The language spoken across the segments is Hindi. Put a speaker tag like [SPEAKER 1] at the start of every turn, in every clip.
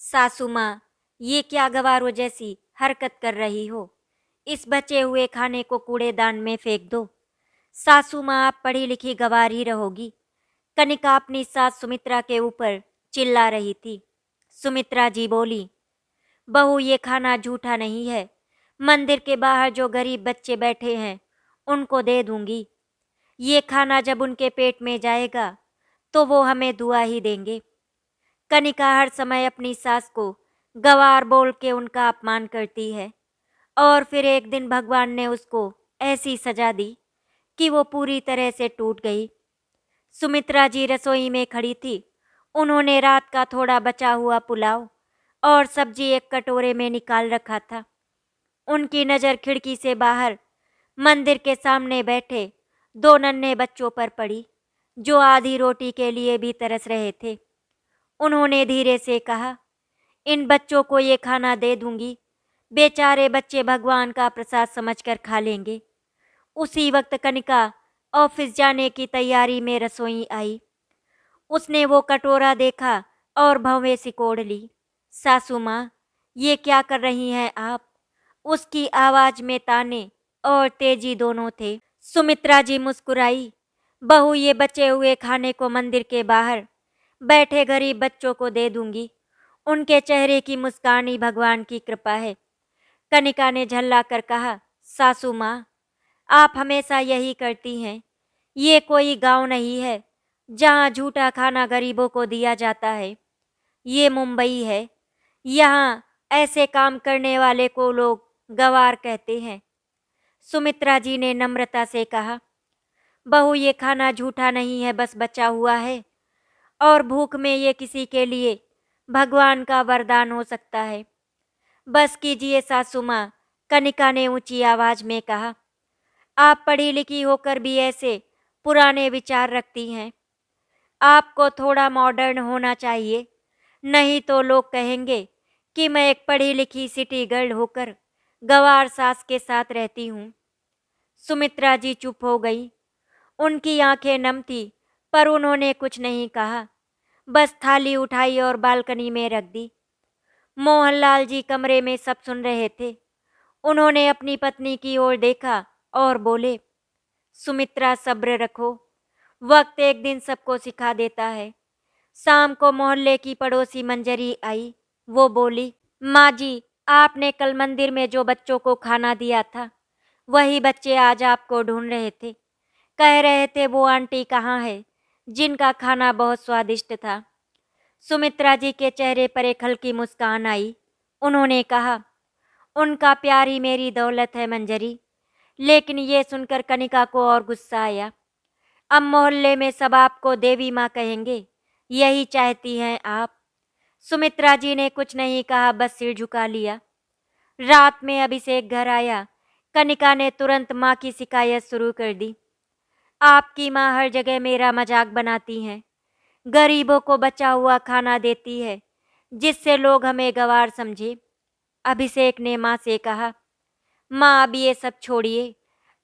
[SPEAKER 1] सासू माँ, ये क्या गवारों जैसी हरकत कर रही हो? इस बचे हुए खाने को कूड़ेदान में फेंक दो। सासू माँ, आप पढ़ी लिखी गवार ही रहोगी। कनिका अपनी सास सुमित्रा के ऊपर चिल्ला रही थी। सुमित्रा जी बोली, बहू, ये खाना झूठा नहीं है। मंदिर के बाहर जो गरीब बच्चे बैठे हैं उनको दे दूंगी। ये खाना जब उनके पेट में जाएगा तो वो हमें दुआ ही देंगे। कनिका हर समय अपनी सास को गंवार बोल के उनका अपमान करती है और फिर एक दिन भगवान ने उसको ऐसी सजा दी कि वो पूरी तरह से टूट गई। सुमित्रा जी रसोई में खड़ी थी। उन्होंने रात का थोड़ा बचा हुआ पुलाव और सब्जी एक कटोरे में निकाल रखा था। उनकी नज़र खिड़की से बाहर मंदिर के सामने बैठे दो नन्हे बच्चों पर पड़ी, जो आधी रोटी के लिए भी तरस रहे थे। उन्होंने धीरे से कहा, इन बच्चों को ये खाना दे दूंगी। बेचारे बच्चे भगवान का प्रसाद समझकर खा लेंगे। उसी वक्त कनिका ऑफिस जाने की तैयारी में रसोई आई। उसने वो कटोरा देखा और भवें सिकोड़ ली। सासू माँ, ये क्या कर रही हैं आप? उसकी आवाज में ताने और तेजी दोनों थे। सुमित्रा जी मुस्कुराई। बहू, ये बचे हुए खाने को मंदिर के बाहर बैठे गरीब बच्चों को दे दूंगी। उनके चेहरे की मुस्कान ही भगवान की कृपा है। कनिका ने झल्ला कर कहा, सासू माँ, आप हमेशा यही करती हैं। ये कोई गांव नहीं है जहाँ झूठा खाना गरीबों को दिया जाता है। ये मुंबई है। यहाँ ऐसे काम करने वाले को लोग गवार कहते हैं। सुमित्रा जी ने नम्रता से कहा, बहू, ये खाना झूठा नहीं है, बस बचा हुआ है और भूख में ये किसी के लिए भगवान का वरदान हो सकता है। बस कीजिए सासू माँ, कनिका ने ऊंची आवाज में कहा। आप पढ़ी लिखी होकर भी ऐसे पुराने विचार रखती हैं। आपको थोड़ा मॉडर्न होना चाहिए, नहीं तो लोग कहेंगे कि मैं एक पढ़ी लिखी सिटी गर्ल होकर गंवार सास के साथ रहती हूँ। सुमित्रा जी चुप हो गई। उनकी आंखें नम थी, पर उन्होंने कुछ नहीं कहा। बस थाली उठाई और बालकनी में रख दी। मोहनलाल जी कमरे में सब सुन रहे थे। उन्होंने अपनी पत्नी की ओर देखा और बोले, सुमित्रा, सब्र रखो। वक्त एक दिन सबको सिखा देता है। शाम को मोहल्ले की पड़ोसी मंजरी आई। वो बोली, माँ जी, आपने कल मंदिर में जो बच्चों को खाना दिया था, वही बच्चे आज आपको ढूंढ रहे थे। कह रहे थे वो आंटी कहाँ है जिनका खाना बहुत स्वादिष्ट था। सुमित्रा जी के चेहरे पर एक हल्की मुस्कान आई। उन्होंने कहा, उनका प्यार ही मेरी दौलत है मंजरी। लेकिन ये सुनकर कनिका को और गुस्सा आया। अब मोहल्ले में सब आपको देवी माँ कहेंगे, यही चाहती हैं आप? सुमित्रा जी ने कुछ नहीं कहा, बस सिर झुका लिया। रात में अभिषेक घर आया। कनिका ने तुरंत माँ की शिकायत शुरू कर दी। आपकी माँ हर जगह मेरा मजाक बनाती हैं। गरीबों को बचा हुआ खाना देती है जिससे लोग हमें गंवार समझे। अभिषेक ने माँ से कहा, माँ, अब ये सब छोड़िए।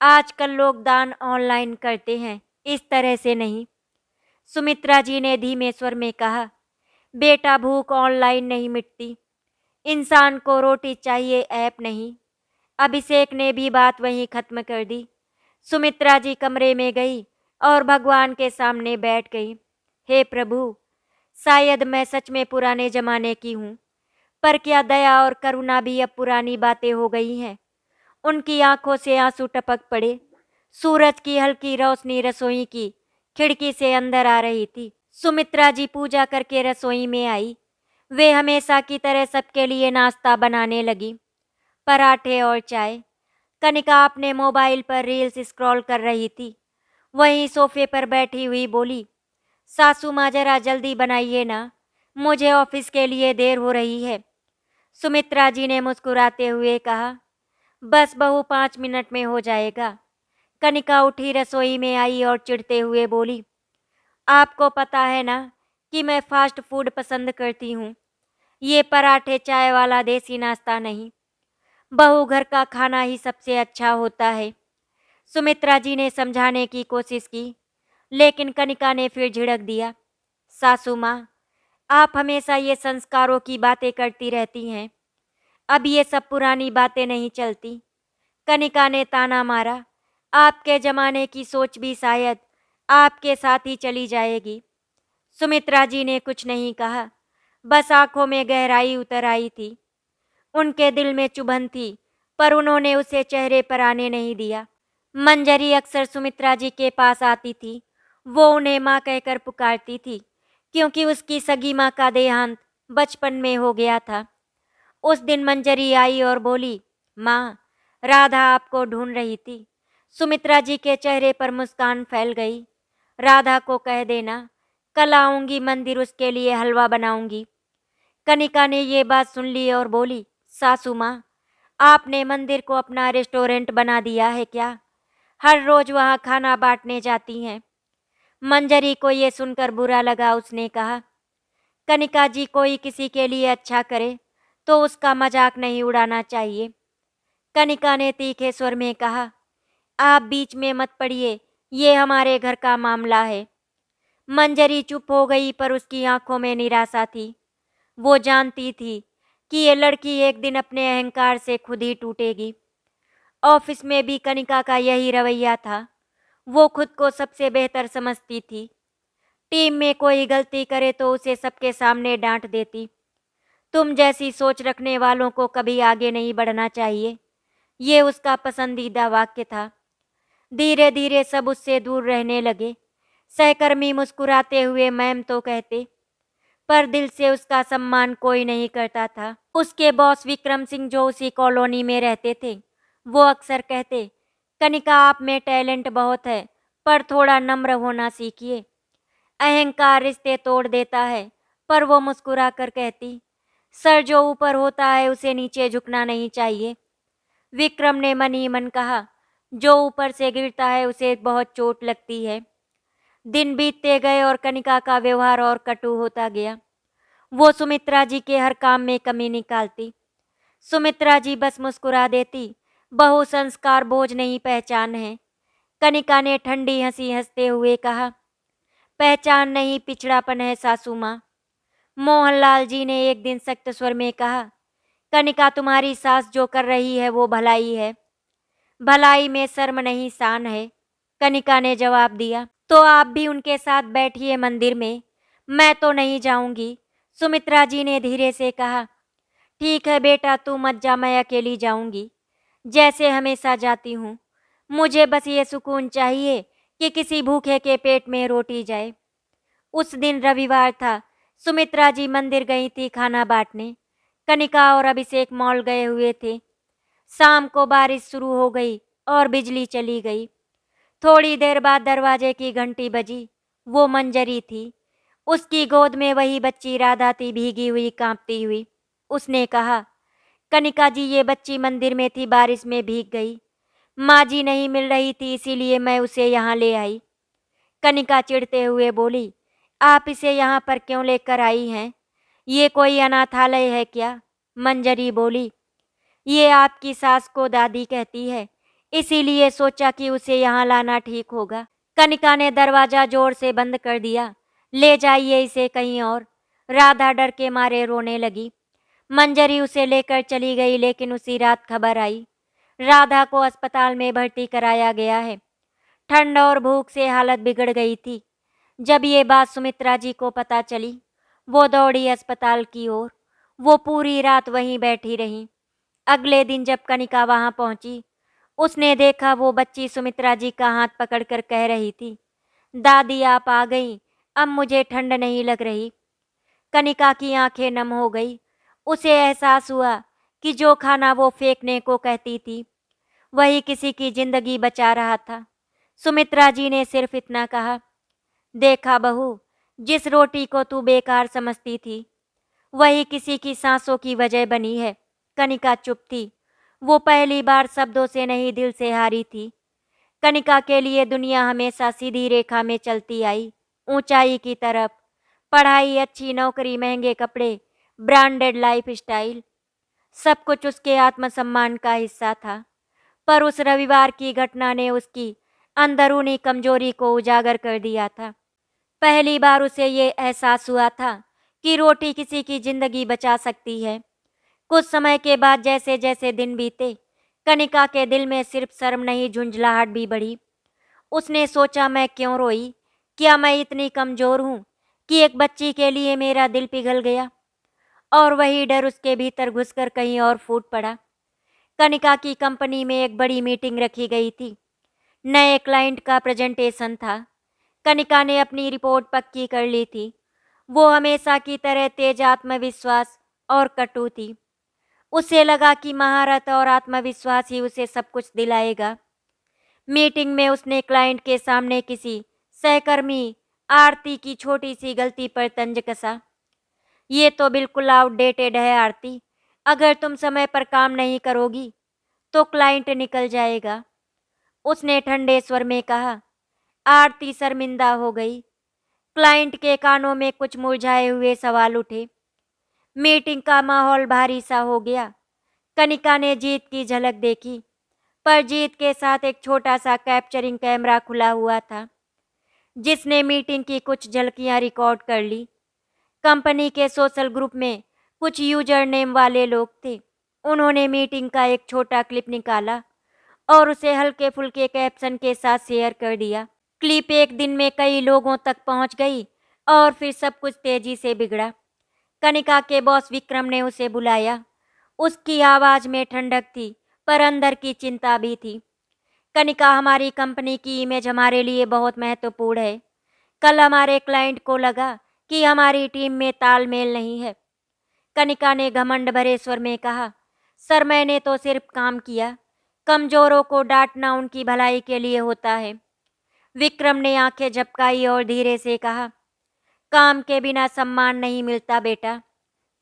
[SPEAKER 1] आजकल लोग दान ऑनलाइन करते हैं, इस तरह से नहीं। सुमित्रा जी ने धीमे स्वर में कहा, बेटा, भूख ऑनलाइन नहीं मिटती। इंसान को रोटी चाहिए, ऐप नहीं। अभिषेक ने भी बात वहीं खत्म कर दी। सुमित्रा जी कमरे में गई और भगवान के सामने बैठ गई। हे प्रभु, शायद मैं सच में पुराने जमाने की हूँ, पर क्या दया और करुणा भी अब पुरानी बातें हो गई हैं। उनकी आंखों से आंसू टपक पड़े। सूरज की हल्की रोशनी रसोई की खिड़की से अंदर आ रही थी। सुमित्रा जी पूजा करके रसोई में आई। वे हमेशा की तरह सबके लिए नाश्ता बनाने लगी, पराठे और चाय। कनिका अपने मोबाइल पर रील्स स्क्रॉल कर रही थी। वहीं सोफे पर बैठी हुई बोली, सासू माँ, जरा जल्दी बनाइए ना, मुझे ऑफिस के लिए देर हो रही है। सुमित्रा जी ने मुस्कुराते हुए कहा, बस बहू, 5 मिनट में हो जाएगा। कनिका उठी, रसोई में आई और चिढ़ते हुए बोली, आपको पता है ना कि मैं फास्ट फूड पसंद करती हूँ। ये पराठे चाय वाला देसी नाश्ता नहीं। बहू, घर का खाना ही सबसे अच्छा होता है। सुमित्रा जी ने समझाने की कोशिश की, लेकिन कनिका ने फिर झिड़क दिया, सासू माँ, आप हमेशा ये संस्कारों की बातें करती रहती हैं। अब ये सब पुरानी बातें नहीं चलती। कनिका ने ताना मारा। आपके जमाने की सोच भी शायद आपके साथ ही चली जाएगी। सुमित्रा जी ने कुछ नहीं कहा, बस आंखों में गहराई उतर आई थी। उनके दिल में चुभन थी, पर उन्होंने उसे चेहरे पर आने नहीं दिया। मंजरी अक्सर सुमित्रा जी के पास आती थी। वो उन्हें माँ कहकर पुकारती थी, क्योंकि उसकी सगी माँ का देहांत बचपन में हो गया था। उस दिन मंजरी आई और बोली, माँ, राधा आपको ढूंढ रही थी। सुमित्रा जी के चेहरे पर मुस्कान फैल गई। राधा को कह देना, कल आऊंगी, मंदिर उसके लिए हलवा बनाऊंगी। कनिका ने ये बात सुन ली और बोली, सासू माँ, आपने मंदिर को अपना रेस्टोरेंट बना दिया है क्या? हर रोज वहाँ खाना बांटने जाती हैं। मंजरी को ये सुनकर बुरा लगा। उसने कहा, कनिका जी, कोई किसी के लिए अच्छा करे तो उसका मजाक नहीं उड़ाना चाहिए। कनिका ने तीखे स्वर में कहा, आप बीच में मत पड़िए, ये हमारे घर का मामला है। मंजरी चुप हो गई, पर उसकी आंखों में निराशा थी। वो जानती थी कि ये लड़की एक दिन अपने अहंकार से खुद ही टूटेगी। ऑफिस में भी कनिका का यही रवैया था। वो खुद को सबसे बेहतर समझती थी। टीम में कोई गलती करे तो उसे सबके सामने डांट देती। तुम जैसी सोच रखने वालों को कभी आगे नहीं बढ़ना चाहिए, ये उसका पसंदीदा वाक्य था। धीरे धीरे सब उससे दूर रहने लगे। सहकर्मी मुस्कुराते हुए मैम तो कहते, पर दिल से उसका सम्मान कोई नहीं करता था। उसके बॉस विक्रम सिंह, जो उसी कॉलोनी में रहते थे, वो अक्सर कहते, कनिका, आप में टैलेंट बहुत है, पर थोड़ा नम्र होना सीखिए। अहंकार रिश्ते तोड़ देता है। पर वो मुस्कुरा कर कहती, सर जो ऊपर होता है उसे नीचे झुकना नहीं चाहिए। विक्रम ने मन ही मन कहा, जो ऊपर से गिरता है उसे बहुत चोट लगती है। दिन बीतते गए और कनिका का व्यवहार और कटु होता गया। वो सुमित्रा जी के हर काम में कमी निकालती। सुमित्रा जी बस मुस्कुरा देती, बहु संस्कार बोझ नहीं, पहचान है। कनिका ने ठंडी हंसी हंसते हुए कहा, पहचान नहीं, पिछड़ापन है सासू माँ। मोहनलाल जी ने एक दिन सख्त स्वर में कहा, कनिका, तुम्हारी सास जो कर रही है वो भलाई है। भलाई में शर्म नहीं, शान है। कनिका ने जवाब दिया, तो आप भी उनके साथ बैठिए मंदिर में, मैं तो नहीं जाऊंगी। सुमित्रा जी ने धीरे से कहा, ठीक है बेटा, तू मत जा, मैं अकेली जाऊंगी, जैसे हमेशा जाती हूँ। मुझे बस ये सुकून चाहिए कि किसी भूखे के पेट में रोटी जाए। उस दिन रविवार था। सुमित्रा जी मंदिर गई थी खाना बांटने। कनिका और अभिषेक मॉल गए हुए थे। शाम को बारिश शुरू हो गई और बिजली चली गई। थोड़ी देर बाद दरवाजे की घंटी बजी। वो मंजरी थी। उसकी गोद में वही बच्ची राधा थी, भीगी हुई, कांपती हुई। उसने कहा, कनिका जी, ये बच्ची मंदिर में थी, बारिश में भीग गई। माँ जी नहीं मिल रही थी, इसीलिए मैं उसे यहाँ ले आई। कनिका चिढ़ते हुए बोली, आप इसे यहाँ पर क्यों लेकर आई हैं? ये कोई अनाथालय है क्या? मंजरी बोली, ये आपकी सास को दादी कहती है, इसीलिए सोचा कि उसे यहाँ लाना ठीक होगा। कनिका ने दरवाजा जोर से बंद कर दिया। ले जाइए इसे कहीं और। राधा डर के मारे रोने लगी। मंजरी उसे लेकर चली गई, लेकिन उसी रात खबर आई, राधा को अस्पताल में भर्ती कराया गया है। ठंड और भूख से हालत बिगड़ गई थी। जब ये बात सुमित्रा जी को पता चली, वो दौड़ी अस्पताल की ओर। वो पूरी रात वहीं बैठी रही। अगले दिन जब कनिका वहां पहुंची, उसने देखा वो बच्ची सुमित्रा जी का हाथ पकड़कर कह रही थी, दादी आप आ गई, अब मुझे ठंड नहीं लग रही। कनिका की आंखें नम हो गई। उसे एहसास हुआ कि जो खाना वो फेंकने को कहती थी, वही किसी की जिंदगी बचा रहा था। सुमित्रा जी ने सिर्फ इतना कहा, देखा बहू, जिस रोटी को तू बेकार समझती थी, वही किसी की सांसों की वजह बनी है। कनिका चुप थी। वो पहली बार शब्दों से नहीं, दिल से हारी थी। कनिका के लिए दुनिया हमेशा सीधी रेखा में चलती आई, ऊंचाई की तरफ। पढ़ाई, अच्छी नौकरी, महंगे कपड़े, ब्रांडेड लाइफ स्टाइल, सब कुछ उसके आत्मसम्मान का हिस्सा था। पर उस रविवार की घटना ने उसकी अंदरूनी कमजोरी को उजागर कर दिया था। पहली बार उसे ये एहसास हुआ था कि रोटी किसी की जिंदगी बचा सकती है। कुछ समय के बाद जैसे जैसे दिन बीते, कनिका के दिल में सिर्फ शर्म नहीं झुंझलाहट भी बढ़ी। उसने सोचा, मैं क्यों रोई? क्या मैं इतनी कमजोर हूँ कि एक बच्ची के लिए मेरा दिल पिघल गया? और वही डर उसके भीतर घुसकर कहीं और फूट पड़ा। कनिका की कंपनी में एक बड़ी मीटिंग रखी गई थी। नए क्लाइंट का प्रेजेंटेशन था। कनिका ने अपनी रिपोर्ट पक्की कर ली थी। वो हमेशा की तरह तेज आत्मविश्वास और कटु थी। उसे लगा कि महारत और आत्मविश्वास ही उसे सब कुछ दिलाएगा। मीटिंग में उसने क्लाइंट के सामने किसी सहकर्मी आरती की छोटी सी गलती पर तंज कसा। ये तो बिल्कुल आउटडेटेड है आरती। अगर तुम समय पर काम नहीं करोगी तो क्लाइंट निकल जाएगा, उसने ठंडे स्वर में कहा। आरती शर्मिंदा हो गई। क्लाइंट के कानों में कुछ मुरझाए हुए सवाल उठे। मीटिंग का माहौल भारी सा हो गया। कनिका ने जीत की झलक देखी, पर जीत के साथ एक छोटा सा कैप्चरिंग कैमरा खुला हुआ था, जिसने मीटिंग की कुछ झलकियां रिकॉर्ड कर ली। कंपनी के सोशल ग्रुप में कुछ यूजर नेम वाले लोग थे। उन्होंने मीटिंग का एक छोटा क्लिप निकाला और उसे हल्के फुल्के कैप्शन के साथ शेयर कर दिया। क्लिप एक दिन में कई लोगों तक पहुंच गई और फिर सब कुछ तेजी से बिगड़ा। कनिका के बॉस विक्रम ने उसे बुलाया। उसकी आवाज में ठंडक थी, पर अंदर की चिंता भी थी। कनिका, हमारी कंपनी की इमेज हमारे लिए बहुत महत्वपूर्ण है। कल हमारे क्लाइंट को लगा कि हमारी टीम में तालमेल नहीं है। कनिका ने घमंड भरे स्वर में कहा, सर मैंने तो सिर्फ काम किया। कमजोरों को डांटना उनकी भलाई के लिए होता है। विक्रम ने आंखें झपकाई और धीरे से कहा, काम के बिना सम्मान नहीं मिलता बेटा,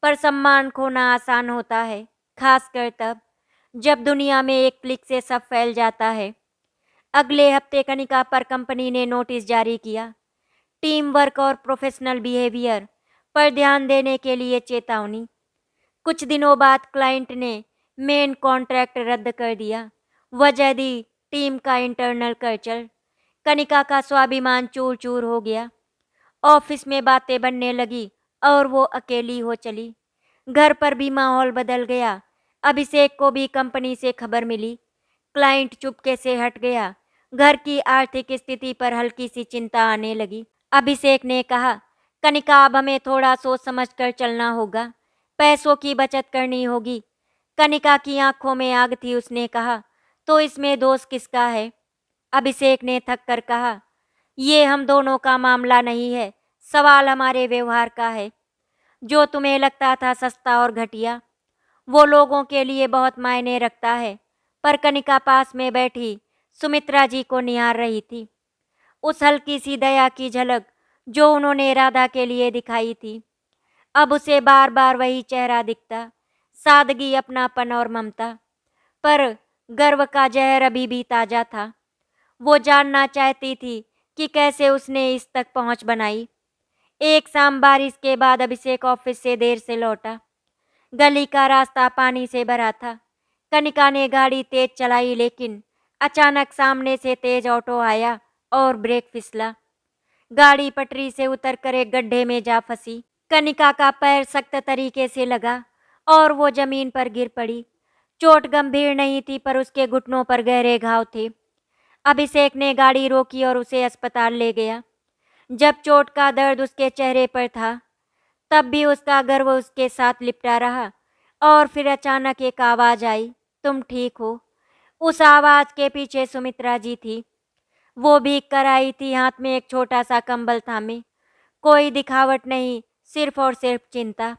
[SPEAKER 1] पर सम्मान खोना आसान होता है, खासकर तब जब दुनिया में एक क्लिक से सब फैल जाता है। अगले हफ्ते कनिका पर कंपनी ने नोटिस जारी किया। टीम वर्क और प्रोफेशनल बिहेवियर पर ध्यान देने के लिए चेतावनी। कुछ दिनों बाद क्लाइंट ने मेन कॉन्ट्रैक्ट रद्द कर दिया। वजह दी टीम का इंटरनल कल्चर। कनिका का स्वाभिमान चूर चूर हो गया। ऑफिस में बातें बनने लगी और वो अकेली हो चली। घर पर भी माहौल बदल गया। अभिषेक को भी कंपनी से खबर मिली। क्लाइंट चुपके से हट गया। घर की आर्थिक स्थिति पर हल्की सी चिंता आने लगी। अभिषेक ने कहा, कनिका अब हमें थोड़ा सोच समझ कर चलना होगा। पैसों की बचत करनी होगी। कनिका की आंखों में आग थी। उसने कहा, तो इसमें दोष किसका है? अभिषेक ने थक कर कहा, ये हम दोनों का मामला नहीं है, सवाल हमारे व्यवहार का है। जो तुम्हें लगता था सस्ता और घटिया, वो लोगों के लिए बहुत मायने रखता है। पर कनिका पास में बैठी सुमित्रा जी को निहार रही थी। उस हल्की सी दया की झलक जो उन्होंने राधा के लिए दिखाई थी, अब उसे बार बार वही चेहरा दिखता, सादगी, अपनापन और ममता। पर गर्व का जहर अभी भी ताजा था। वो जानना चाहती थी कि कैसे उसने इस तक पहुंच बनाई। एक शाम बारिश के बाद अभिषेक ऑफिस से देर से लौटा। गली का रास्ता पानी से भरा था। कनिका ने गाड़ी तेज चलाई, लेकिन अचानक सामने से तेज ऑटो आया और ब्रेक फिसला। गाड़ी पटरी से उतरकर एक गड्ढे में जा फंसी। कनिका का पैर सख्त तरीके से लगा और वो जमीन पर गिर पड़ी। चोट गंभीर नहीं थी, पर उसके घुटनों पर गहरे घाव थे। अभिषेक ने गाड़ी रोकी और उसे अस्पताल ले गया। जब चोट का दर्द उसके चेहरे पर था, तब भी उसका गर्व उसके साथ लिपटा रहा। और फिर अचानक एक आवाज आई, तुम ठीक हो? उस आवाज के पीछे सुमित्रा जी थी। वो भीग कर आई थी, हाथ में एक छोटा सा कंबल थामे। कोई दिखावट नहीं, सिर्फ और सिर्फ चिंता।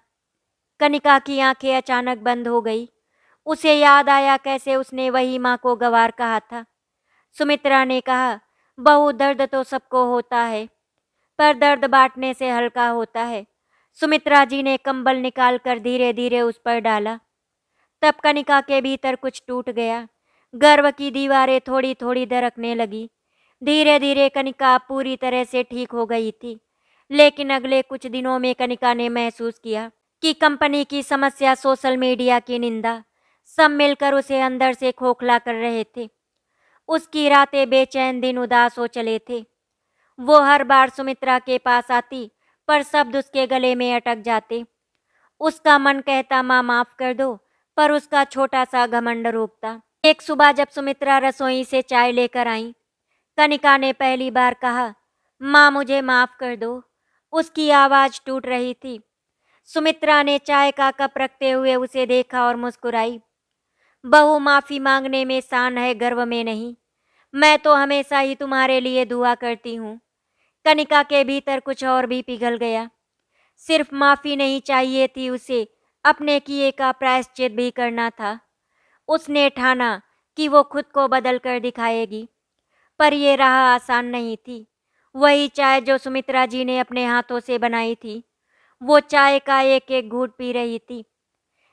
[SPEAKER 1] कनिका की आंखें अचानक बंद हो गई। उसे याद आया कैसे उसने वही माँ को गंवार कहा था। सुमित्रा ने कहा, बहू, दर्द तो सबको होता है, पर दर्द बांटने से हल्का होता है। सुमित्रा जी ने कंबल निकाल कर धीरे धीरे उस पर डाला। तब कनिका के भीतर कुछ टूट गया। गर्व की दीवारें थोड़ी थोड़ी दरकने लगी। धीरे धीरे कनिका पूरी तरह से ठीक हो गई थी। लेकिन अगले कुछ दिनों में कनिका ने महसूस किया कि कंपनी की समस्या, सोशल मीडिया की निंदा, सब मिलकर उसे अंदर से खोखला कर रहे थे। उसकी रातें बेचैन, दिन उदास हो चले थे। वो हर बार सुमित्रा के पास आती, पर शब्द उसके गले में अटक जाते। उसका मन कहता माँ माफ कर दो, पर उसका छोटा सा घमंड रोकता। एक सुबह जब सुमित्रा रसोई से चाय लेकर आई, कनिका ने पहली बार कहा, माँ मुझे माफ कर दो। उसकी आवाज टूट रही थी। सुमित्रा ने चाय का कप रखते हुए उसे देखा और मुस्कुराई। बहू माफी मांगने में शान है, गर्व में नहीं। मैं तो हमेशा ही तुम्हारे लिए दुआ करती हूँ। कनिका के भीतर कुछ और भी पिघल गया। सिर्फ माफी नहीं चाहिए थी उसे, अपने किए का प्रायश्चित भी करना था। उसने ठाना कि वो खुद को बदल कर दिखाएगी, पर यह राह आसान नहीं थी। वही चाय जो सुमित्रा जी ने अपने हाथों से बनाई थी, वो चाय का एक एक घूंट पी रही थी,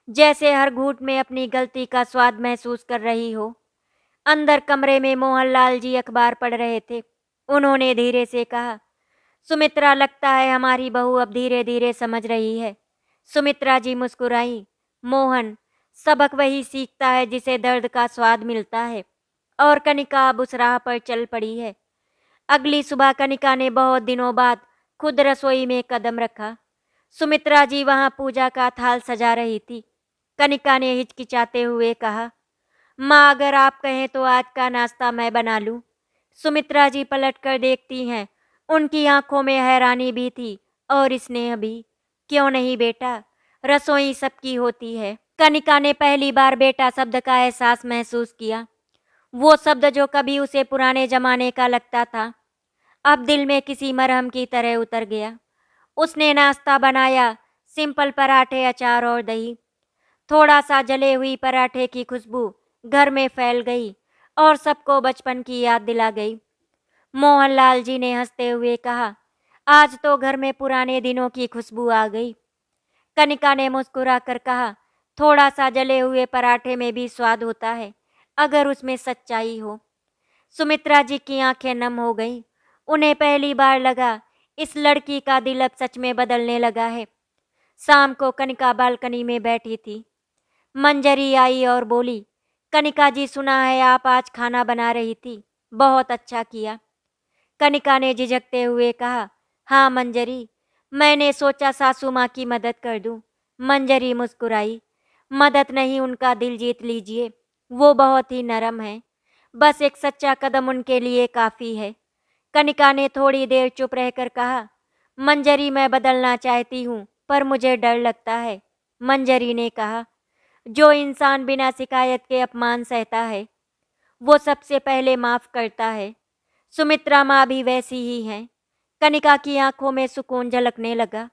[SPEAKER 1] जैसे हर घूंट में अपनी गलती का स्वाद महसूस कर रही हो। अंदर कमरे में मोहनलाल जी अखबार पढ़ रहे थे। उन्होंने धीरे से कहा, सुमित्रा लगता है हमारी बहू अब धीरे धीरे समझ रही है। सुमित्रा जी मुस्कुराई। मोहन, सबक वही सीखता है जिसे दर्द का स्वाद मिलता है। और कनिका अब उस राह पर चल पड़ी है। अगली सुबह कनिका ने बहुत दिनों बाद खुद रसोई में कदम रखा। सुमित्रा जी वहां पूजा का थाल सजा रही थी। कनिका ने हिचकिचाते हुए कहा, माँ अगर आप कहें तो आज का नाश्ता मैं बना लूं। सुमित्रा जी पलट कर देखती हैं। उनकी आंखों में हैरानी भी थी और स्नेह भी। क्यों नहीं बेटा, रसोई सबकी होती है। कनिका ने पहली बार बेटा शब्द का एहसास महसूस किया। वो शब्द जो कभी उसे पुराने जमाने का लगता था, अब दिल में किसी मरहम की तरह उतर गया। उसने नाश्ता बनाया, सिंपल पराठे, अचार और दही। थोड़ा सा जले हुई पराठे की खुशबू घर में फैल गई और सबको बचपन की याद दिला गई। मोहनलाल जी ने हंसते हुए कहा, आज तो घर में पुराने दिनों की खुशबू आ गई। कनिका ने मुस्कुरा कर कहा, थोड़ा सा जले हुए पराठे में भी स्वाद होता है, अगर उसमें सच्चाई हो। सुमित्रा जी की आंखें नम हो गईं। उन्हें पहली बार लगा इस लड़की का दिल अब सच में बदलने लगा है। शाम को कनिका बालकनी में बैठी थी। मंजरी आई और बोली, कनिका जी सुना है आप आज खाना बना रही थी, बहुत अच्छा किया। कनिका ने झिझकते हुए कहा, हाँ मंजरी, मैंने सोचा सासू माँ की मदद कर दूं। मंजरी मुस्कुराई, मदद नहीं, उनका दिल जीत लीजिए, वो बहुत ही नरम है। बस एक सच्चा कदम उनके लिए काफ़ी है। कनिका ने थोड़ी देर चुप रहकर कहा, मंजरी मैं बदलना चाहती हूँ, पर मुझे डर लगता है। मंजरी ने कहा, जो इंसान बिना शिकायत के अपमान सहता है, वो सबसे पहले माफ़ करता है। सुमित्रा माँ भी वैसी ही हैं। कनिका की आंखों में सुकून झलकने लगा।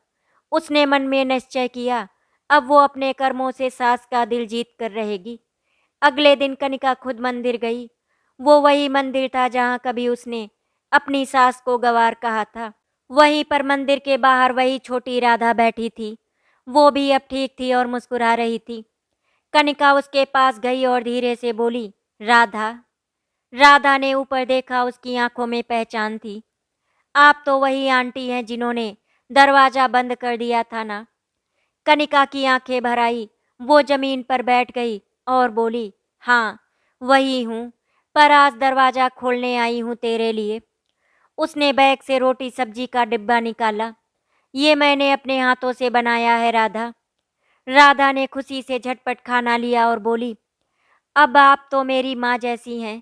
[SPEAKER 1] उसने मन में निश्चय किया, अब वो अपने कर्मों से सास का दिल जीत कर रहेगी। अगले दिन कनिका खुद मंदिर गई। वो वही मंदिर था जहाँ कभी उसने अपनी सास को गंवार कहा था। वहीं पर मंदिर के बाहर वही छोटी राधा बैठी थी। वो भी अब ठीक थी और मुस्कुरा रही थी। कनिका उसके पास गई और धीरे से बोली, राधा। राधा ने ऊपर देखा, उसकी आंखों में पहचान थी। आप तो वही आंटी हैं जिन्होंने दरवाजा बंद कर दिया था ना। कनिका की आंखें भर आई। वो जमीन पर बैठ गई और बोली, हाँ वही हूँ, पर आज दरवाजा खोलने आई हूँ तेरे लिए। उसने बैग से रोटी सब्जी का डिब्बा निकाला। ये मैंने अपने हाथों से बनाया है राधा। राधा ने खुशी से झटपट खाना लिया और बोली, अब आप तो मेरी माँ जैसी हैं।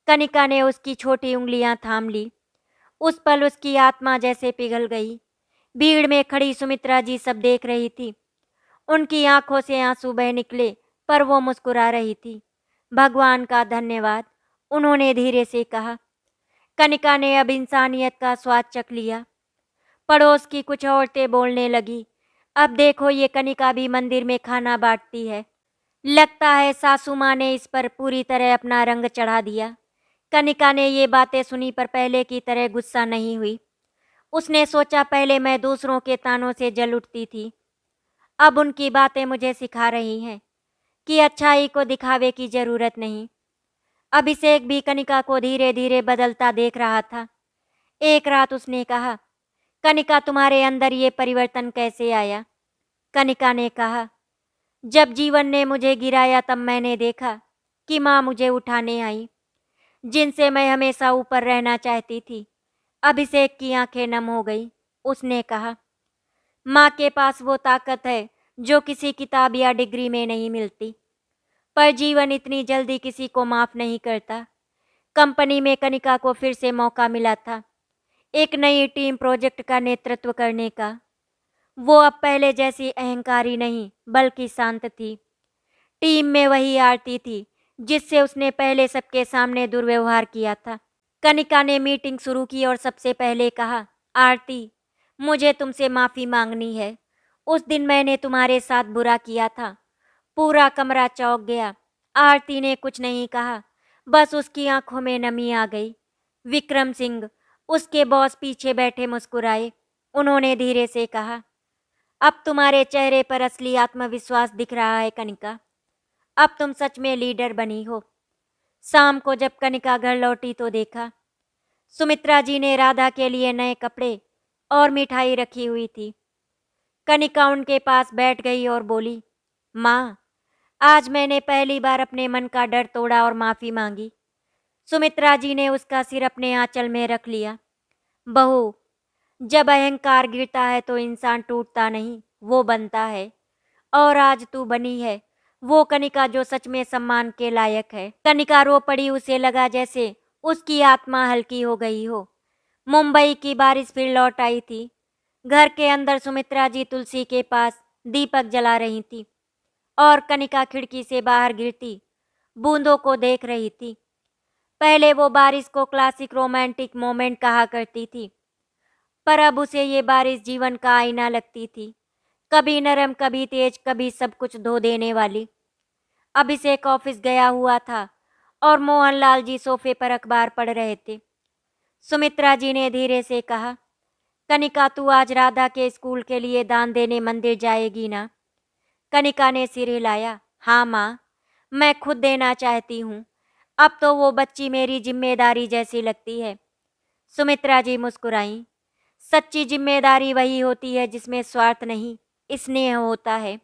[SPEAKER 1] कनिका ने उसकी छोटी उंगलियां थाम ली। उस पल उसकी आत्मा जैसे पिघल गई। भीड़ में खड़ी सुमित्रा जी सब देख रही थी। उनकी आंखों से आंसू बह निकले, पर वो मुस्कुरा रही थी। भगवान का धन्यवाद, उन्होंने धीरे से कहा। कनिका ने अब इंसानियत का स्वाद चख लिया। पड़ोस की कुछ औरतें बोलने लगी, अब देखो ये कनिका भी मंदिर में खाना बांटती है। लगता है सासू माँ ने इस पर पूरी तरह अपना रंग चढ़ा दिया। कनिका ने ये बातें सुनी पर पहले की तरह गुस्सा नहीं हुई। उसने सोचा, पहले मैं दूसरों के तानों से जल उठती थी, अब उनकी बातें मुझे सिखा रही हैं कि अच्छाई को दिखावे की जरूरत नहीं। अभिषेक भी कनिका को धीरे धीरे बदलता देख रहा था। एक रात उसने कहा, कनिका तुम्हारे अंदर ये परिवर्तन कैसे आया? कनिका ने कहा, जब जीवन ने मुझे गिराया तब मैंने देखा कि माँ मुझे उठाने आई, जिनसे मैं हमेशा ऊपर रहना चाहती थी। अभिषेक की आंखें नम हो गई। उसने कहा, माँ के पास वो ताकत है जो किसी किताब या डिग्री में नहीं मिलती। पर जीवन इतनी जल्दी किसी को माफ नहीं करता। कंपनी में कनिका को फिर से मौका मिला था, एक नई टीम प्रोजेक्ट का नेतृत्व करने का। वो अब पहले जैसी अहंकारी नहीं बल्कि शांत थी। टीम में वही आरती थी जिससे उसने पहले सबके सामने दुर्व्यवहार किया था। कनिका ने मीटिंग शुरू की और सबसे पहले कहा, आरती, मुझे तुमसे माफ़ी मांगनी है। उस दिन मैंने तुम्हारे साथ बुरा किया था। पूरा कमरा चौंक गया। आरती ने कुछ नहीं कहा, बस उसकी आंखों में नमी आ गई। विक्रम सिंह, उसके बॉस, पीछे बैठे मुस्कुराए। उन्होंने धीरे से कहा, अब तुम्हारे चेहरे पर असली आत्मविश्वास दिख रहा है कनिका। अब तुम सच में लीडर बनी हो। शाम को जब कनिका घर लौटी तो देखा सुमित्रा जी ने राधा के लिए नए कपड़े और मिठाई रखी हुई थी। कनिका उनके पास बैठ गई और बोली, माँ, आज मैंने पहली बार अपने मन का डर तोड़ा और माफ़ी मांगी। सुमित्रा जी ने उसका सिर अपने आंचल में रख लिया। बहू, जब अहंकार गिरता है तो इंसान टूटता नहीं, वो बनता है। और आज तू बनी है वो कनिका जो सच में सम्मान के लायक है। कनिका रो पड़ी। उसे लगा जैसे उसकी आत्मा हल्की हो गई हो। मुंबई की बारिश फिर लौट आई थी। घर के अंदर सुमित्रा जी तुलसी के पास दीपक जला रही थी और कनिका खिड़की से बाहर गिरती बूंदों को देख रही थी। पहले वो बारिश को क्लासिक रोमांटिक मोमेंट कहा करती थी, पर अब उसे ये बारिश जीवन का आईना लगती थी, कभी नरम, कभी तेज, कभी सब कुछ धो देने वाली। अभिषेक ऑफिस गया हुआ था और मोहनलाल जी सोफे पर अखबार पढ़ रहे थे। सुमित्रा जी ने धीरे से कहा, कनिका, तू आज राधा के स्कूल के लिए दान देने मंदिर जाएगी ना? कनिका ने सिर हिलाया। हाँ माँ, मैं खुद देना चाहती हूँ। अब तो वो बच्ची मेरी जिम्मेदारी जैसी लगती है। सुमित्रा जी मुस्कुराईं। सच्ची जिम्मेदारी वही होती है जिसमें स्वार्थ नहीं, स्नेह होता है।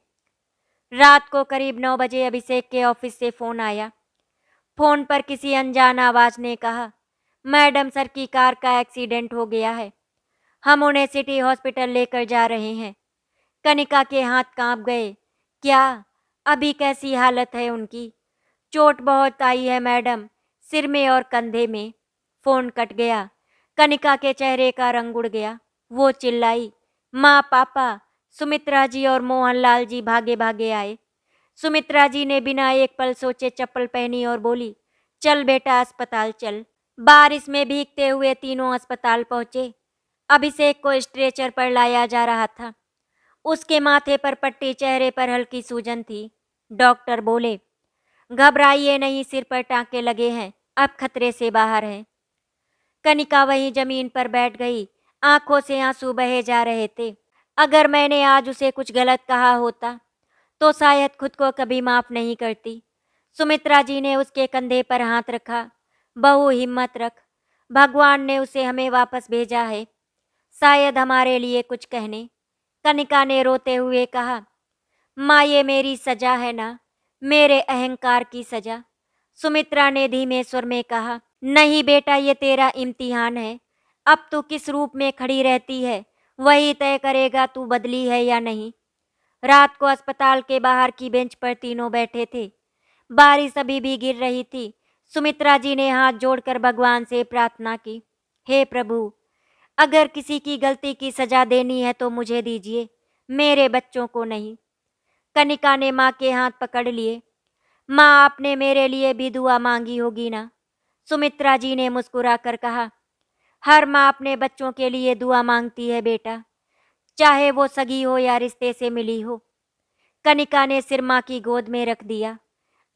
[SPEAKER 1] रात को करीब 9 बजे अभिषेक के ऑफिस से फोन आया। फोन पर किसी अनजान आवाज ने कहा, मैडम, सर की कार का एक्सीडेंट हो गया है। हम उन्हें सिटी हॉस्पिटल लेकर जा रहे हैं। कनिका के हाथ कांप गए। क्या? अभी कैसी हालत है उनकी? चोट बहुत आई है मैडम, सिर में और कंधे में। फोन कट गया। कनिका के चेहरे का रंग उड़ गया। वो चिल्लाई, माँ, पापा। सुमित्रा जी और मोहनलाल जी भागे भागे आए। सुमित्रा जी ने बिना एक पल सोचे चप्पल पहनी और बोली, चल बेटा, अस्पताल चल। बारिश में भीगते हुए तीनों अस्पताल पहुंचे। अभिषेक को स्ट्रेचर पर लाया जा रहा था। उसके माथे पर पट्टी, चेहरे पर हल्की सूजन थी। डॉक्टर बोले, घबराइए नहीं, सिर पर टांके लगे हैं, अब खतरे से बाहर है। कनिका वहीं जमीन पर बैठ गई। आंखों से आंसू बहे जा रहे थे। अगर मैंने आज उसे कुछ गलत कहा होता तो शायद खुद को कभी माफ नहीं करती। सुमित्रा जी ने उसके कंधे पर हाथ रखा। बहू, हिम्मत रख। भगवान ने उसे हमें वापस भेजा है, शायद हमारे लिए कुछ कहने। कनिका ने रोते हुए कहा, माँ, ये मेरी सजा है ना, मेरे अहंकार की सजा। सुमित्रा ने धीमे स्वर में कहा, नहीं बेटा, ये तेरा इम्तिहान है। अब तू किस रूप में खड़ी रहती है वही तय करेगा तू बदली है या नहीं। रात को अस्पताल के बाहर की बेंच पर तीनों बैठे थे। बारिश अभी भी गिर रही थी। सुमित्रा जी ने हाथ जोड़कर भगवान से प्रार्थना की, हे प्रभु, अगर किसी की गलती की सजा देनी है तो मुझे दीजिए, मेरे बच्चों को नहीं। कनिका ने माँ के हाथ पकड़ लिए। माँ, आपने मेरे लिए भी दुआ मांगी होगी ना? सुमित्रा जी ने मुस्कुरा कर कहा, हर माँ अपने बच्चों के लिए दुआ मांगती है बेटा, चाहे वो सगी हो या रिश्ते से मिली हो। कनिका ने सिर माँ की गोद में रख दिया।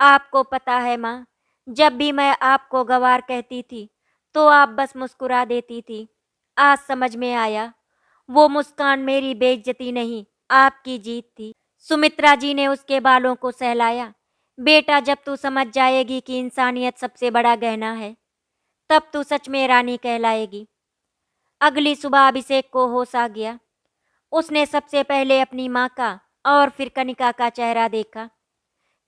[SPEAKER 1] आपको पता है माँ, जब भी मैं आपको गवार कहती थी तो आप बस मुस्कुरा देती थी। आज समझ में आया, वो मुस्कान मेरी बेइज्जती नहीं, आपकी जीत थी। सुमित्रा जी ने उसके बालों को सहलाया। बेटा, जब तू समझ जाएगी कि इंसानियत सबसे बड़ा गहना है, तब तू सच में रानी कहलाएगी। अगली सुबह अभिषेक को होश आ गया। उसने सबसे पहले अपनी माँ का और फिर कनिका का चेहरा देखा।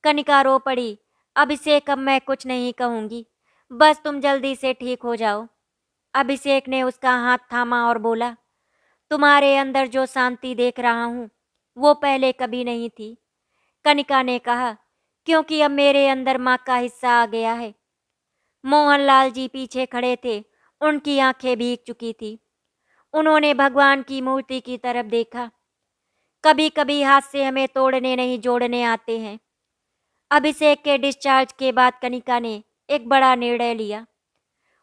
[SPEAKER 1] कनिका रो पड़ी। अभिषेक, अब मैं कुछ नहीं कहूँगी, बस तुम जल्दी से ठीक हो जाओ। अभिषेक ने उसका हाथ थामा और बोला, तुम्हारे अंदर जो शांति देख रहा हूँ वो पहले कभी नहीं थी। कनिका ने कहा, क्योंकि अब मेरे अंदर माँ का हिस्सा आ गया है। मोहनलाल जी पीछे खड़े थे, उनकी आंखें भीग चुकी थी। उन्होंने भगवान की मूर्ति की तरफ देखा। कभी कभी हाथ से हमें तोड़ने नहीं जोड़ने आते हैं। अभिषेक के डिस्चार्ज के बाद कनिका ने एक बड़ा निर्णय लिया।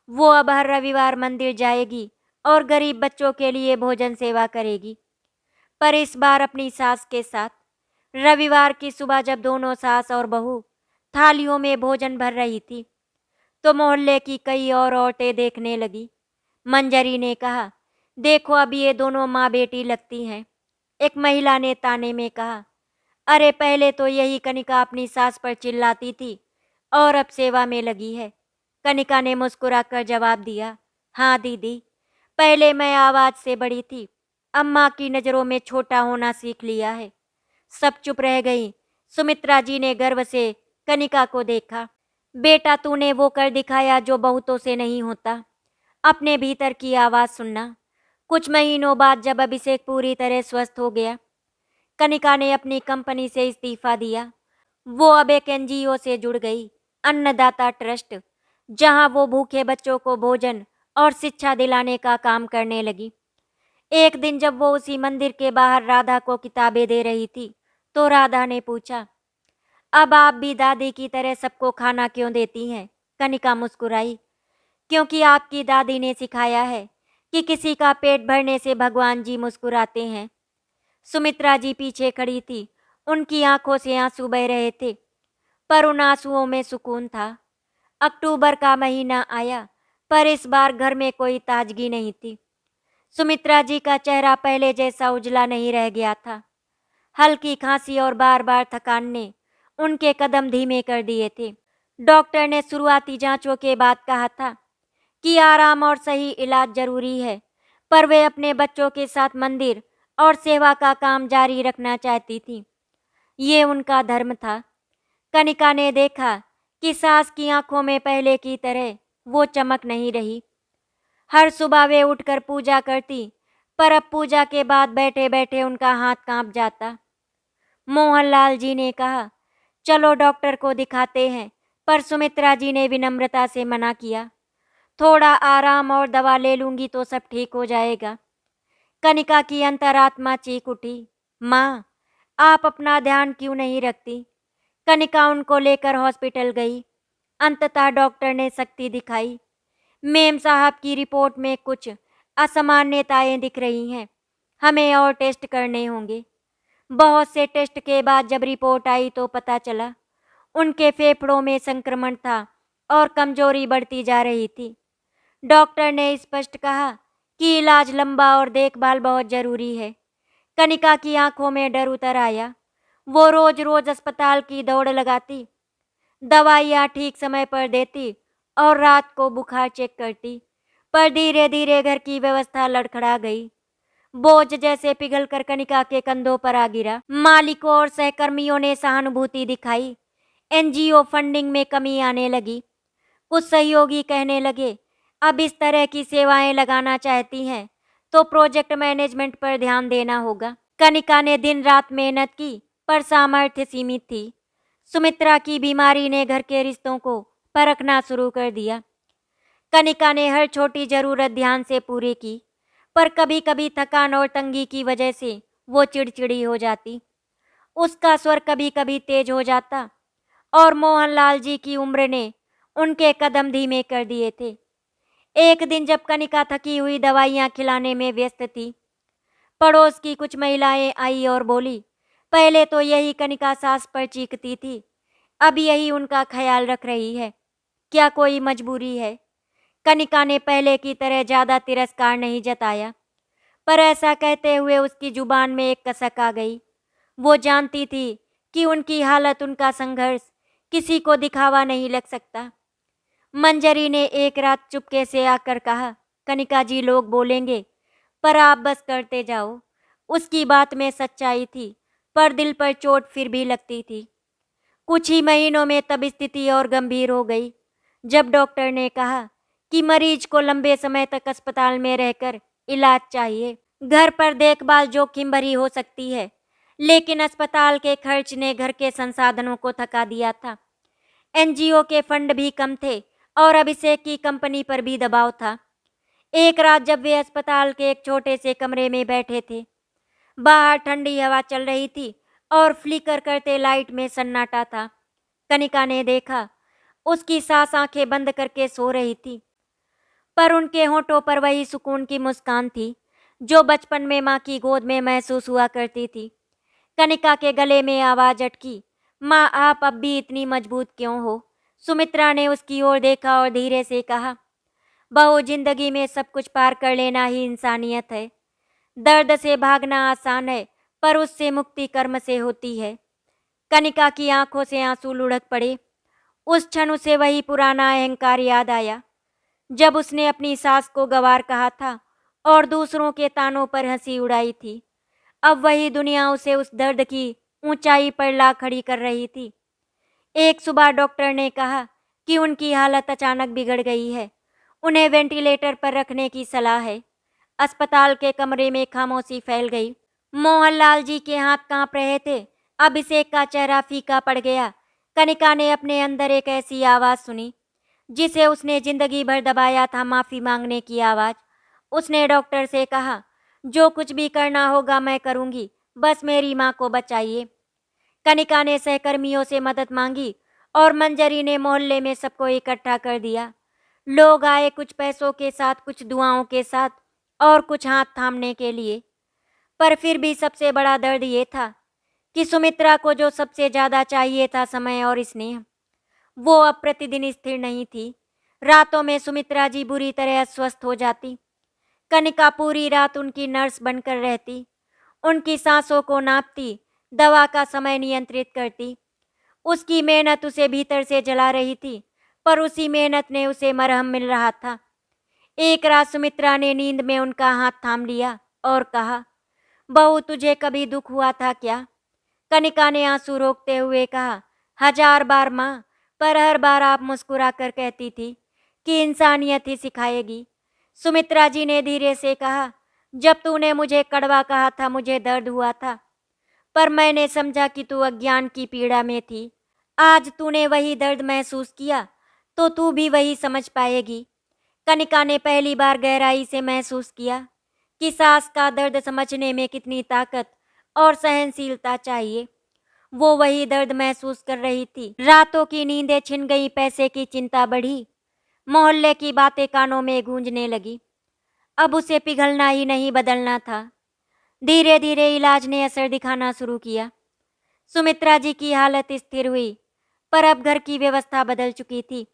[SPEAKER 1] वो अब हर रविवार मंदिर जाएगी और गरीब बच्चों के लिए भोजन सेवा करेगी, पर इस बार अपनी सास के साथ। रविवार की सुबह जब दोनों सास और बहू थालियों में भोजन भर रही थी तो मोहल्ले की कई और औरतें देखने लगी। मंजरी ने कहा, देखो अब ये दोनों माँ बेटी लगती हैं। एक महिला ने ताने में कहा, अरे पहले तो यही कनिका अपनी सास पर चिल्लाती थी और अब सेवा में लगी है। कनिका ने मुस्कुराकर जवाब दिया, हाँ दीदी, पहले मैं आवाज से बड़ी थी, अब माँ की नज़रों में छोटा होना सीख लिया है। सब चुप रह गई। सुमित्रा जी ने गर्व से कनिका को देखा। बेटा, तूने वो कर दिखाया जो बहुतों से नहीं होता, अपने भीतर की आवाज़ सुनना। कुछ महीनों बाद जब अभिषेक पूरी तरह स्वस्थ हो गया, कनिका ने अपनी कंपनी से इस्तीफा दिया। वो अब एक एनजीओ से जुड़ गई, अन्नदाता ट्रस्ट, जहां वो भूखे बच्चों को भोजन और शिक्षा दिलाने का काम करने लगी। एक दिन जब वो उसी मंदिर के बाहर राधा को किताबें दे रही थी तो राधा ने पूछा, अब आप भी दादी की तरह सबको खाना क्यों देती हैं? कनिका मुस्कुराई, क्योंकि आपकी दादी ने सिखाया है कि किसी का पेट भरने से भगवान जी मुस्कुराते हैं। सुमित्रा जी पीछे खड़ी थी, उनकी आंखों से आंसू बह रहे थे, पर उन आंसुओं में सुकून था। अक्टूबर का महीना आया, पर इस बार घर में कोई ताजगी नहीं थी। सुमित्रा जी का चेहरा पहले जैसा उजला नहीं रह गया था। हल्की खांसी और बार बार थकान ने उनके कदम धीमे कर दिए थे। डॉक्टर ने शुरुआती जांचों के बाद कहा था कि आराम और सही इलाज जरूरी है, पर वे अपने बच्चों के साथ मंदिर और सेवा का काम जारी रखना चाहती थी। ये उनका धर्म था। कनिका ने देखा कि सास की आंखों में पहले की तरह वो चमक नहीं रही। हर सुबह वे उठकर पूजा करती, पर अब पूजा के बाद बैठे बैठे उनका हाथ कांप जाता। मोहनलाल जी ने कहा, चलो डॉक्टर को दिखाते हैं, पर सुमित्रा जी ने विनम्रता से मना किया। थोड़ा आराम और दवा ले लूंगी तो सब ठीक हो जाएगा। कनिका की अंतरात्मा चीख उठी, माँ, आप अपना ध्यान क्यों नहीं रखती? कनिका उनको लेकर हॉस्पिटल गई। अंततः डॉक्टर ने सख्ती दिखाई। मेम साहब की रिपोर्ट में कुछ असामान्यताएं दिख रही हैं, हमें और टेस्ट करने होंगे। बहुत से टेस्ट के बाद जब रिपोर्ट आई तो पता चला उनके फेफड़ों में संक्रमण था और कमजोरी बढ़ती जा रही थी। डॉक्टर ने स्पष्ट कहा कि इलाज लंबा और देखभाल बहुत जरूरी है। कनिका की आंखों में डर उतर आया। वो रोज रोज अस्पताल की दौड़ लगाती, दवाइयाँ ठीक समय पर देती और रात को बुखार चेक करती, पर धीरे धीरे घर की व्यवस्था लड़खड़ा गई। बोझ जैसे पिघलकर कनिका के कंधों पर आ गिरा। मालिकों और सहकर्मियों ने सहानुभूति दिखाई। एनजीओ फंडिंग में कमी आने लगी। कुछ सहयोगी कहने लगे, अब इस तरह की सेवाएं लगाना चाहती हैं तो प्रोजेक्ट मैनेजमेंट पर ध्यान देना होगा। कनिका ने दिन रात मेहनत की, पर सामर्थ्य सीमित थी। सुमित्रा की बीमारी ने घर के रिश्तों को परखना शुरू कर दिया। कनिका ने हर छोटी जरूरत ध्यान से पूरी की, पर कभी कभी थकान और तंगी की वजह से वो चिड़चिड़ी हो जाती। उसका स्वर कभी कभी तेज हो जाता और मोहनलाल जी की उम्र ने उनके कदम धीमे कर दिए थे। एक दिन जब कनिका थकी हुई दवाइयाँ खिलाने में व्यस्त थी, पड़ोस की कुछ महिलाएं आई और बोली, पहले तो यही कनिका सास पर चीखती थी, अब यही उनका ख्याल रख रही है। क्या कोई मजबूरी है? कनिका ने पहले की तरह ज्यादा तिरस्कार नहीं जताया, पर ऐसा कहते हुए उसकी जुबान में एक कसक आ गई। वो जानती थी कि उनकी हालत, उनका संघर्ष किसी को दिखावा नहीं लग सकता। मंजरी ने एक रात चुपके से आकर कहा, कनिका जी, लोग बोलेंगे, पर आप बस करते जाओ। उसकी बात में सच्चाई थी, पर दिल पर चोट फिर भी लगती थी। कुछ ही महीनों में तब स्थिति और गंभीर हो गई, जब डॉक्टर ने कहा कि मरीज को लंबे समय तक अस्पताल में रहकर इलाज चाहिए। घर पर देखभाल जोखिम भरी हो सकती है, लेकिन अस्पताल के खर्च ने घर के संसाधनों को थका दिया था। एनजीओ के फंड भी कम थे और अभिषेक की कंपनी पर भी दबाव था। एक रात जब वे अस्पताल के एक छोटे से कमरे में बैठे थे, बाहर ठंडी हवा चल रही थी और फ्लिकर करते लाइट में सन्नाटा था। कनिका ने देखा, उसकी सास आंखें बंद करके सो रही थी, पर उनके होठों पर वही सुकून की मुस्कान थी जो बचपन में माँ की गोद में महसूस हुआ करती थी। कनिका के गले में आवाज अटकी, माँ आप अब भी इतनी मजबूत क्यों हो? सुमित्रा ने उसकी ओर देखा और धीरे से कहा, बहू जिंदगी में सब कुछ पार कर लेना ही इंसानियत है। दर्द से भागना आसान है, पर उससे मुक्ति कर्म से होती है। कनिका की आंखों से आंसू लुढ़क पड़े। उस क्षण उसे वही पुराना अहंकार याद आया, जब उसने अपनी सास को गंवार कहा था और दूसरों के तानों पर हंसी उड़ाई थी। अब वही दुनिया उसे उस दर्द की ऊंचाई पर ला खड़ी कर रही थी। एक सुबह डॉक्टर ने कहा कि उनकी हालत अचानक बिगड़ गई है, उन्हें वेंटिलेटर पर रखने की सलाह है। अस्पताल के कमरे में खामोशी फैल गई। मोहनलाल जी के हाथ कांप रहे थे। अभिषेक का चेहरा फीका पड़ गया। कनिका ने अपने अंदर एक ऐसी आवाज सुनी जिसे उसने जिंदगी भर दबाया था, माफी मांगने की आवाज। उसने डॉक्टर से कहा, जो कुछ भी करना होगा मैं करूंगी, बस मेरी माँ को बचाइए। कनिका ने सहकर्मियों से मदद मांगी और मंजरी ने मोहल्ले में सबको इकट्ठा कर दिया। लोग आए, कुछ पैसों के साथ, कुछ दुआओं के साथ और कुछ हाथ थामने के लिए। पर फिर भी सबसे बड़ा दर्द ये था कि सुमित्रा को जो सबसे ज्यादा चाहिए था, समय और स्नेह, वो अब प्रतिदिन स्थिर नहीं थी। रातों में सुमित्रा जी बुरी तरह अस्वस्थ हो जाती। कनिका पूरी रात उनकी नर्स बनकर रहती, उनकी सांसों को नापती, दवा का समय नियंत्रित करती। उसकी मेहनत उसे भीतर से जला रही थी, पर उसी मेहनत ने उसे मरहम मिल रहा था। एक रात सुमित्रा ने नींद में उनका हाथ थाम लिया और कहा, बहू तुझे कभी दुख हुआ था क्या? कनिका ने आंसू रोकते हुए कहा, 1000 बार माँ, पर हर बार आप मुस्कुरा कर कहती थी कि इंसानियत ही सिखाएगी। सुमित्रा जी ने धीरे से कहा, जब तूने मुझे कड़वा कहा था मुझे दर्द हुआ था, पर मैंने समझा कि तू अज्ञान की पीड़ा में थी। आज तूने वही दर्द महसूस किया तो तू भी वही समझ पाएगी। कनिका ने पहली बार गहराई से महसूस किया कि सास का दर्द समझने में कितनी ताकत और सहनशीलता चाहिए। वो वही दर्द महसूस कर रही थी। रातों की नींदें छिन गई, पैसे की चिंता बढ़ी, मोहल्ले की बातें कानों में गूंजने लगी। अब उसे पिघलना ही नहीं, बदलना था। धीरे धीरे इलाज ने असर दिखाना शुरू किया। सुमित्रा जी की हालत स्थिर हुई, पर अब घर की व्यवस्था बदल चुकी थी।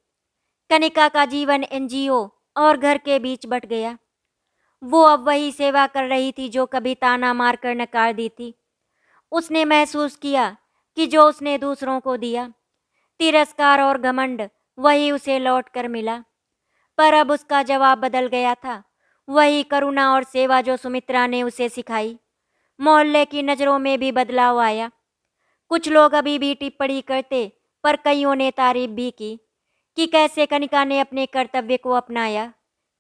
[SPEAKER 1] कनिका का जीवन एनजीओ और घर के बीच बट गया। वो अब वही सेवा कर रही थी जो कभी ताना मारकर नकार दी थी। उसने महसूस किया कि जो उसने दूसरों को दिया, तिरस्कार और घमंड, वही उसे लौट कर मिला। पर अब उसका जवाब बदल गया था। वही करुणा और सेवा जो सुमित्रा ने उसे सिखाई। मोहल्ले की नज़रों में भी बदलाव आया। कुछ लोग अभी भी टिप्पणी करते, पर कईयों ने तारीफ भी की कि कैसे कनिका ने अपने कर्तव्य को अपनाया।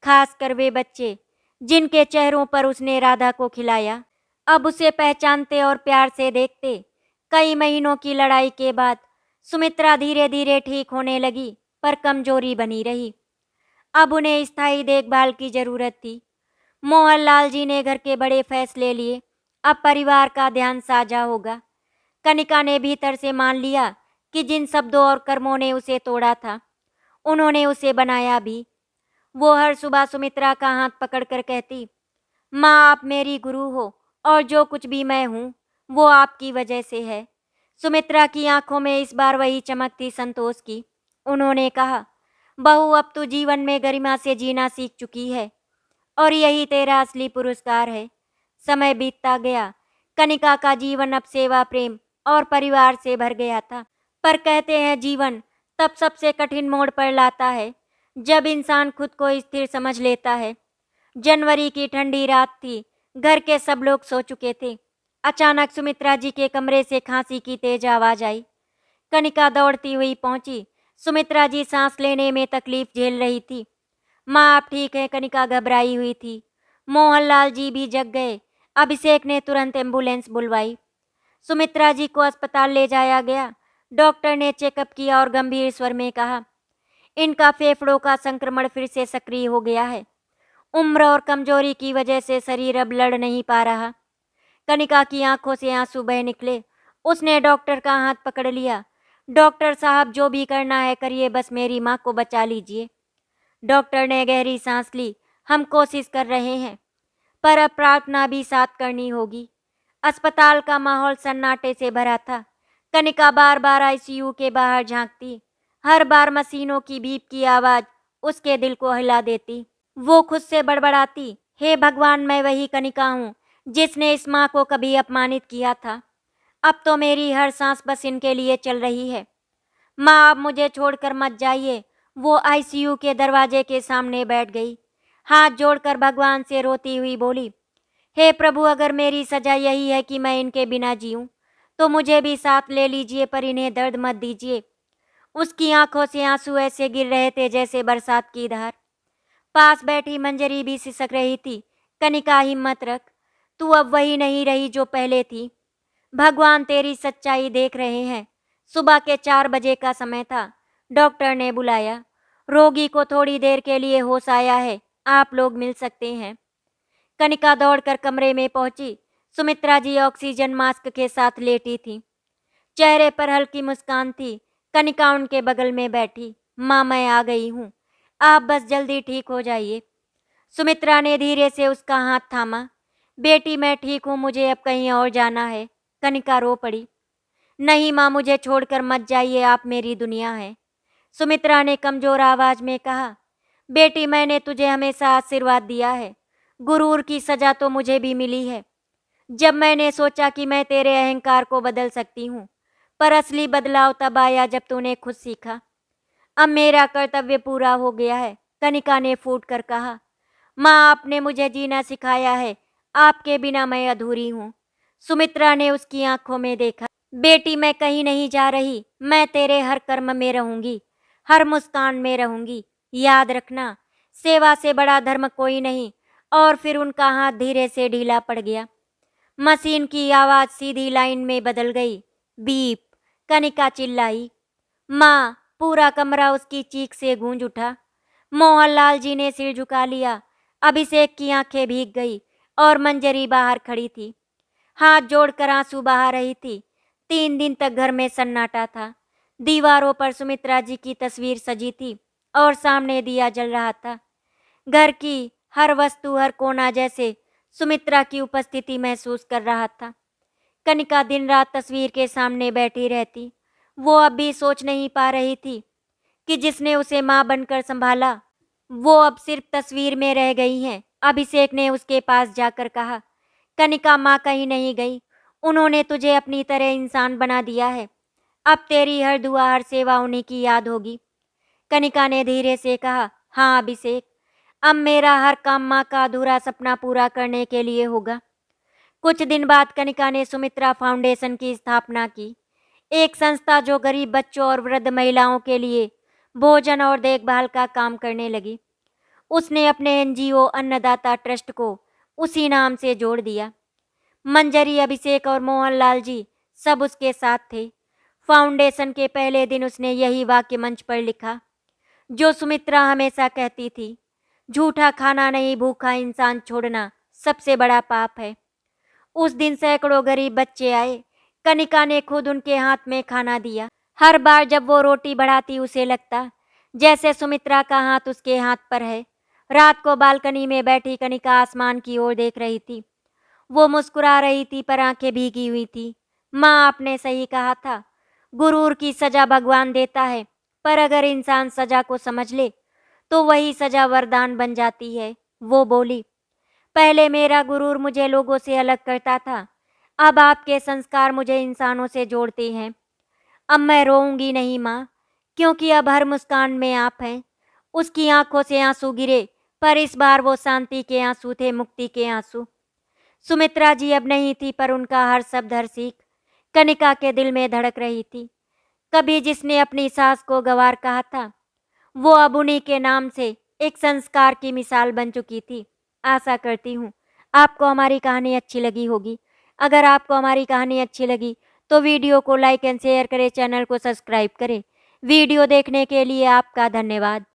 [SPEAKER 1] खासकर वे बच्चे जिनके चेहरों पर उसने राधा को खिलाया, अब उसे पहचानते और प्यार से देखते। कई महीनों की लड़ाई के बाद सुमित्रा धीरे धीरे ठीक होने लगी, पर कमजोरी बनी रही। अब उन्हें स्थायी देखभाल की जरूरत थी। मोहनलाल जी ने घर के बड़े फैसले लिए। अब परिवार का ध्यान साझा होगा। कनिका ने भीतर से मान लिया कि जिन शब्दों और कर्मों ने उसे तोड़ा था, उन्होंने उसे बनाया भी। वो हर सुबह सुमित्रा का हाथ पकड़कर कहती, माँ आप मेरी गुरु हो और जो कुछ भी मैं हूँ वो आपकी वजह से है। सुमित्रा की आंखों में इस बार वही चमक थी, संतोष की। उन्होंने कहा, बहू अब तू जीवन में गरिमा से जीना सीख चुकी है और यही तेरा असली पुरस्कार है। समय बीतता गया। कनिका का जीवन अब सेवा, प्रेम और परिवार से भर गया था। पर कहते हैं जीवन तब सबसे कठिन मोड़ पर लाता है जब इंसान खुद को स्थिर समझ लेता है। जनवरी की ठंडी रात थी। घर के सब लोग सो चुके थे। अचानक सुमित्रा जी के कमरे से खांसी की तेज आवाज आई। कनिका दौड़ती हुई पहुंची। सुमित्रा जी सांस लेने में तकलीफ झेल रही थी। माँ आप ठीक है? कनिका घबराई हुई थी। मोहनलाल जी भी जग गए। अभिषेक ने तुरंत एम्बुलेंस बुलवाई। सुमित्रा जी को अस्पताल ले जाया गया। डॉक्टर ने चेकअप किया और गंभीर स्वर में कहा, इनका फेफड़ों का संक्रमण फिर से सक्रिय हो गया है। उम्र और कमजोरी की वजह से शरीर अब लड़ नहीं पा रहा। कनिका की आंखों से आंसू बह निकले। उसने डॉक्टर का हाथ पकड़ लिया। डॉक्टर साहब, जो भी करना है करिए, बस मेरी माँ को बचा लीजिए। डॉक्टर ने गहरी सांस ली। हम कोशिश कर रहे हैं, पर अब प्रार्थना भी साथ करनी होगी। अस्पताल का माहौल सन्नाटे से भरा था। कनिका बार बार आईसीयू के बाहर झांकती। हर बार मशीनों की बीप की आवाज उसके दिल को हिला देती। वो खुद से बड़बड़ाती, हे भगवान, मैं वही कनिका हूँ जिसने इस माँ को कभी अपमानित किया था। अब तो मेरी हर सांस बस इनके लिए चल रही है। माँ, आप मुझे छोड़कर मत जाइए। वो आईसीयू के दरवाजे के सामने बैठ गई। हाथ जोड़कर भगवान से रोती हुई बोली, हे प्रभु, अगर मेरी सजा यही है कि मैं इनके बिना जीऊं, तो मुझे भी साथ ले लीजिए, पर इन्हें दर्द मत दीजिए। उसकी आंखों से आंसू ऐसे गिर रहे थे जैसे बरसात की धार। पास बैठी मंजरी भी सिसक रही थी। कनिका, हिम्मत रख, तू अब वही नहीं रही जो पहले थी। भगवान तेरी सच्चाई देख रहे हैं। सुबह के 4 बजे का समय था। डॉक्टर ने बुलाया। रोगी को थोड़ी देर के लिए होश आया है, आप लोग मिल सकते हैं। कनिका दौड़कर कमरे में पहुंची। सुमित्रा जी ऑक्सीजन मास्क के साथ लेटी थी। चेहरे पर हल्की मुस्कान थी। कनिका उनके बगल में बैठी। माँ, मैं आ गई हूँ, आप बस जल्दी ठीक हो जाइए। सुमित्रा ने धीरे से उसका हाथ थामा। बेटी, मैं ठीक हूँ, मुझे अब कहीं और जाना है। कनिका रो पड़ी। नहीं माँ, मुझे छोड़कर मत जाइए, आप मेरी दुनिया है। सुमित्रा ने कमजोर आवाज में कहा, बेटी, मैंने तुझे हमेशा आशीर्वाद दिया है। गुरूर की सजा तो मुझे भी मिली है, जब मैंने सोचा कि मैं तेरे अहंकार को बदल सकती हूँ। पर असली बदलाव तब आया जब तूने खुद सीखा। अब मेरा कर्तव्य पूरा हो गया है। कनिका ने फूट कर कहा, माँ, आपने मुझे जीना सिखाया है, आपके बिना मैं अधूरी हूँ। सुमित्रा ने उसकी आंखों में देखा। बेटी, मैं कहीं नहीं जा रही, मैं तेरे हर कर्म में रहूंगी, हर मुस्कान में रहूंगी। याद रखना, सेवा से बड़ा धर्म कोई नहीं। और फिर उनका हाथ धीरे से ढीला पड़ गया। मशीन की आवाज सीधी लाइन में बदल गई। बीप। कनिका चिल्लाई। माँ, पूरा कमरा उसकी चीख से गूंज उठा। मोहनलाल जी ने सिर झुका लिया। अभिषेक की आंखें भीग गई और मंजरी बाहर खड़ी थी, हाथ जोड़कर आंसू बहा रही थी। 3 दिन तक घर में सन्नाटा था। दीवारों पर सुमित्रा जी की तस्वीर सजी थी और सामने दिया जल रहा था। घर की हर वस्तु, हर कोना जैसे सुमित्रा की उपस्थिति महसूस कर रहा था। कनिका दिन रात तस्वीर के सामने बैठी रहती। वो अब भी सोच नहीं पा रही थी कि जिसने उसे माँ बनकर संभाला, वो अब सिर्फ तस्वीर में रह गई हैं। अभिषेक ने उसके पास जाकर कहा, कनिका, माँ कहीं नहीं गई। उन्होंने तुझे अपनी तरह इंसान बना दिया है। अब तेरी हर दुआ, हर सेवा उन्हीं की याद होगी। कनिका ने धीरे से कहा, हाँ अभिषेक, अब मेरा हर काम माँ का अधूरा सपना पूरा करने के लिए होगा। कुछ दिन बाद कनिका ने सुमित्रा फाउंडेशन की स्थापना की, एक संस्था जो गरीब बच्चों और वृद्ध महिलाओं के लिए भोजन और देखभाल का काम करने लगी। उसने अपने एनजीओ अन्नदाता ट्रस्ट को उसी नाम से जोड़ दिया। मंजरी, अभिषेक और मोहनलाल जी सब उसके साथ थे। फाउंडेशन के पहले दिन उसने यही वाक्य मंच पर लिखा जो सुमित्रा हमेशा कहती थी, झूठा खाना नहीं, भूखा इंसान छोड़ना सबसे बड़ा पाप है। उस दिन सैकड़ों गरीब बच्चे आए। कनिका ने खुद उनके हाथ में खाना दिया। हर बार जब वो रोटी बढ़ाती, उसे लगता जैसे सुमित्रा का हाथ उसके हाथ पर है। रात को बालकनी में बैठी कनिका आसमान की ओर देख रही थी। वो मुस्कुरा रही थी, पर आंखें भीगी हुई थी। माँ, आपने सही कहा था, गुरूर की सजा भगवान देता है, पर अगर इंसान सजा को समझ ले तो वही सजा वरदान बन जाती है। वो बोली, पहले मेरा गुरूर मुझे लोगों से अलग करता था, अब आपके संस्कार मुझे इंसानों से जोड़ते हैं। अब मैं रोऊंगी नहीं माँ, क्योंकि अब हर मुस्कान में आप हैं। उसकी आंखों से आंसू गिरे, पर इस बार वो शांति के आंसू थे, मुक्ति के आंसू। सुमित्रा जी अब नहीं थी, पर उनका हर शब्द, हर सीख कनिका के दिल में धड़क रही थी। कभी जिसने अपनी सास को गंवार कहा था, वो अब उन्हीं के नाम से एक संस्कार की मिसाल बन चुकी थी। आशा करती हूँ आपको हमारी कहानी अच्छी लगी होगी। अगर आपको हमारी कहानी अच्छी लगी तो वीडियो को लाइक एंड शेयर करें, चैनल को सब्सक्राइब करें। वीडियो देखने के लिए आपका धन्यवाद।